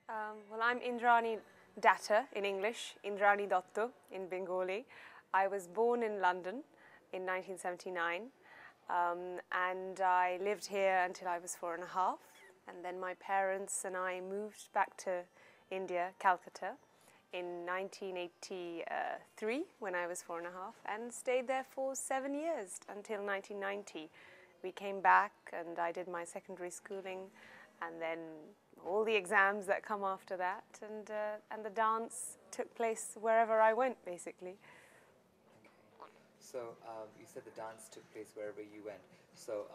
Well, I'm Indrani Datta in English, Indrani Datta in Bengali. I was born in London in 1979, and I lived here until I was 4.5. And then my parents and I moved back to India, Calcutta, in 1983 when I was 4.5, and stayed there for 7 years until 1990. We came back and I did my secondary schooling, and then all the exams that come after that, and the dance took place wherever I went, basically. Okay. So you said the dance took place wherever you went. So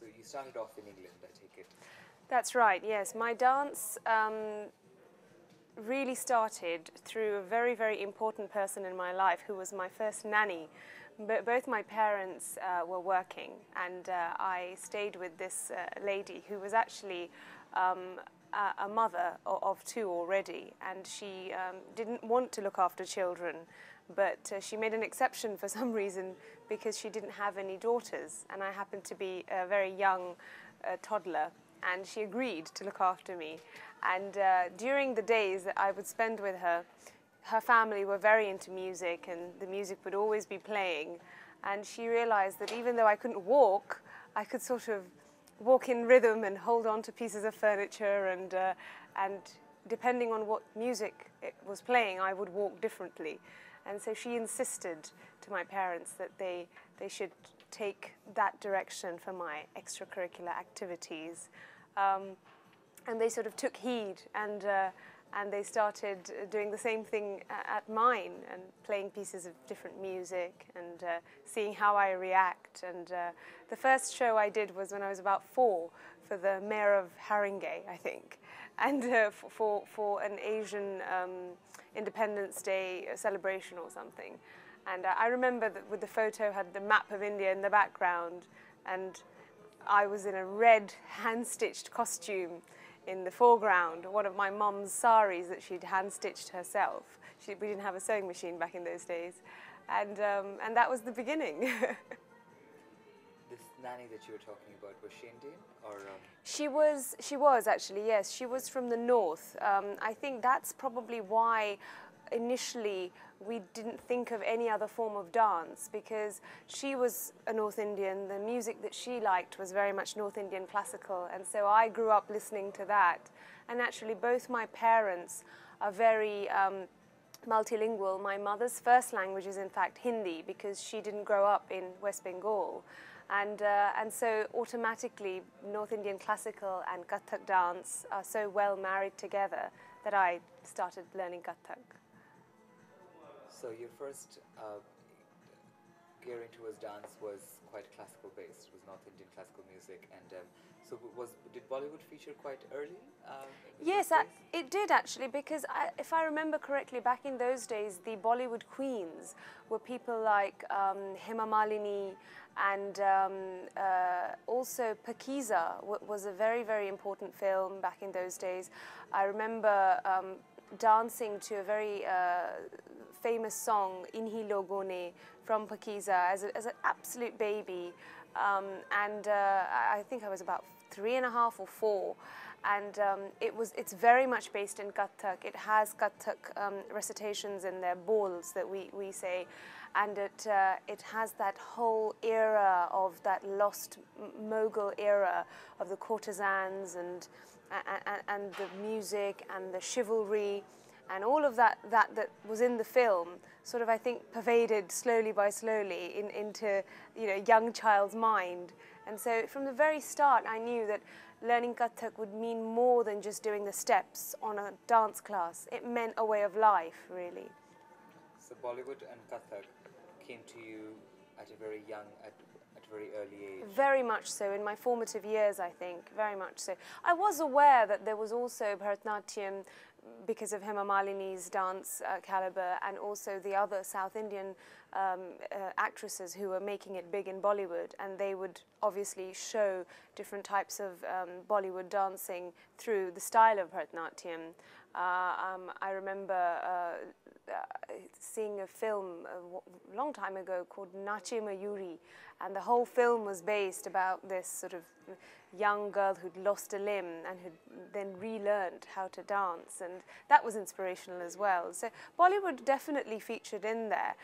you started off in England, I take it. That's right, yes. My dance really started through a very, very important person in my life who was my first nanny. Both my parents were working, and I stayed with this lady who was actually a mother of two already, and she didn't want to look after children, but she made an exception for some reason because she didn't have any daughters, and I happened to be a very young toddler, and she agreed to look after me. And during the days that I would spend with her, her family were very into music, and the music would always be playing, and she realized that even though I couldn't walk, I could sort of walk in rhythm and hold on to pieces of furniture, and depending on what music it was playing, I would walk differently. And so she insisted to my parents that they should take that direction for my extracurricular activities. And they sort of took heed, and they started doing the same thing at mine, and playing pieces of different music, and seeing how I react. And the first show I did was when I was about 4 for the mayor of Haringey, I think, and for an Asian Independence Day celebration or something. And I remember that with the photo had the map of India in the background, and I was in a red hand-stitched costume in the foreground, one of my mom's saris that she'd hand-stitched herself. We didn't have a sewing machine back in those days. And that was the beginning. This nanny that you were talking about, was she Indian or? She was actually, yes. She was from the north. I think that's probably why initially we didn't think of any other form of dance, because she was a North Indian. The music that she liked was very much North Indian classical, and so I grew up listening to that. And actually both my parents are very multilingual. My mother's first language is in fact Hindi, because she didn't grow up in West Bengal. And so automatically North Indian classical and Kathak dance are so well married together that I started learning Kathak. So your first gearing towards dance was quite classical based, was North Indian classical music, and so did Bollywood feature quite early? Yes, it did actually, because if I remember correctly, back in those days, the Bollywood queens were people like Hema Malini, and also Pakiza was a very, very important film back in those days. I remember dancing to a very famous song, Inhi Logon Ne, from Pakiza as an absolute baby, and I think I was about 3.5 or 4, and it's very much based in Kathak. It has Kathak recitations in their bowls that we say, and it has that whole era of that lost Mughal era of the courtesans and the music and the chivalry. And all of that was in the film, sort of, I think, pervaded slowly by slowly into, a young child's mind. And so from the very start, I knew that learning Kathak would mean more than just doing the steps on a dance class. It meant a way of life, really. So Bollywood and Kathak came to you at a very early age. Very much so, in my formative years, I think, very much so. I was aware that there was also Bharatanatyam because of Hema Malini's dance caliber, and also the other South Indian actresses who were making it big in Bollywood, and they would obviously show different types of Bollywood dancing through the style of Bharatanatyam. I remember seeing a film a long time ago called Nache Mayuri, and the whole film was based about this sort of young girl who'd lost a limb and who'd then relearned how to dance, and that was inspirational as well. So Bollywood definitely featured in there.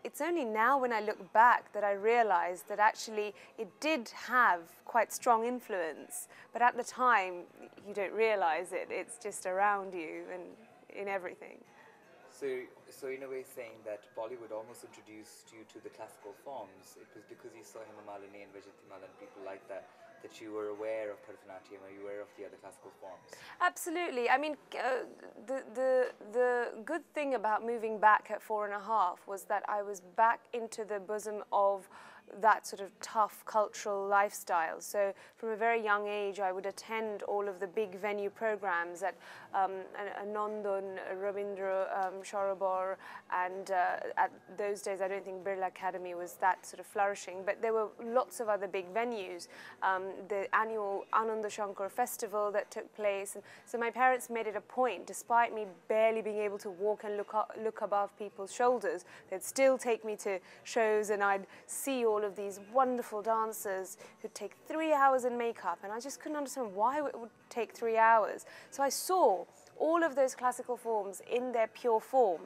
It's only now when I look back that I realized that actually it did have quite strong influence, but at the time you don't realize it. It's just around you and in everything. So in a way saying that Bollywood almost introduced you to the classical forms. It was because you saw Hema Malini and Vijayanthimal and people like that that you were aware of Bharatanatyam, or you were aware of the other classical forms. Absolutely. I mean, the good thing about moving back at 4.5 was that I was back into the bosom of that sort of tough cultural lifestyle. So from a very young age, I would attend all of the big venue programs at Nandan, Rabindra Sarobar, and at those days I don't think Birla Academy was that sort of flourishing, but there were lots of other big venues. The annual Ananda Shankar festival that took place. And so my parents made it a point, despite me barely being able to walk and look above people's shoulders, they'd still take me to shows, and I'd see all of these wonderful dancers who'd take 3 hours in makeup, and I just couldn't understand why it would take 3 hours. So I saw all of those classical forms in their pure form.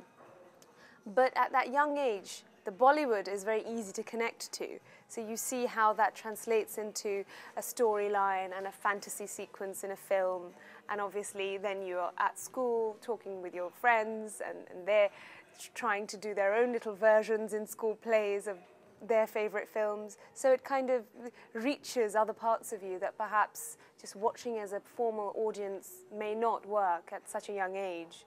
But at that young age, the Bollywood is very easy to connect to. So you see how that translates into a storyline and a fantasy sequence in a film. And obviously then you're at school talking with your friends, and they're trying to do their own little versions in school plays of their favorite films. So it kind of reaches other parts of you that perhaps just watching as a formal audience may not work at such a young age.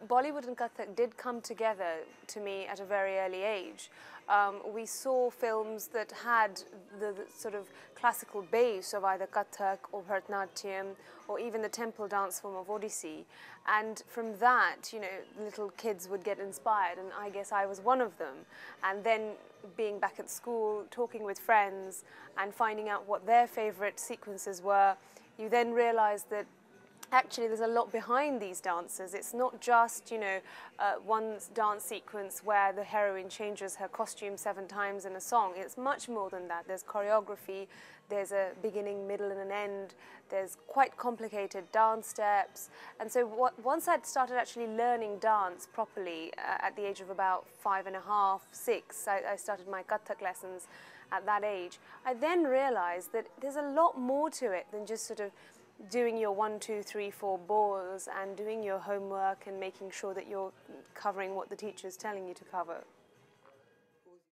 Bollywood and Kathak did come together to me at a very early age. We saw films that had the sort of classical base of either Kathak or Bharatanatyam, or even the temple dance form of Odissi. And from that, you know, little kids would get inspired, and I guess I was one of them. And then being back at school, talking with friends, and finding out what their favorite sequences were, you then realize that actually there's a lot behind these dances. It's not just, you know, one dance sequence where the heroine changes her costume 7 times in a song. It's much more than that. There's choreography, there's a beginning, middle and an end, there's quite complicated dance steps. And so once I'd started actually learning dance properly at the age of about 5.5, 6, I started my Kathak lessons at that age. I then realized that there's a lot more to it than just sort of doing your 1, 2, 3, 4 balls and doing your homework and making sure that you're covering what the teacher's telling you to cover.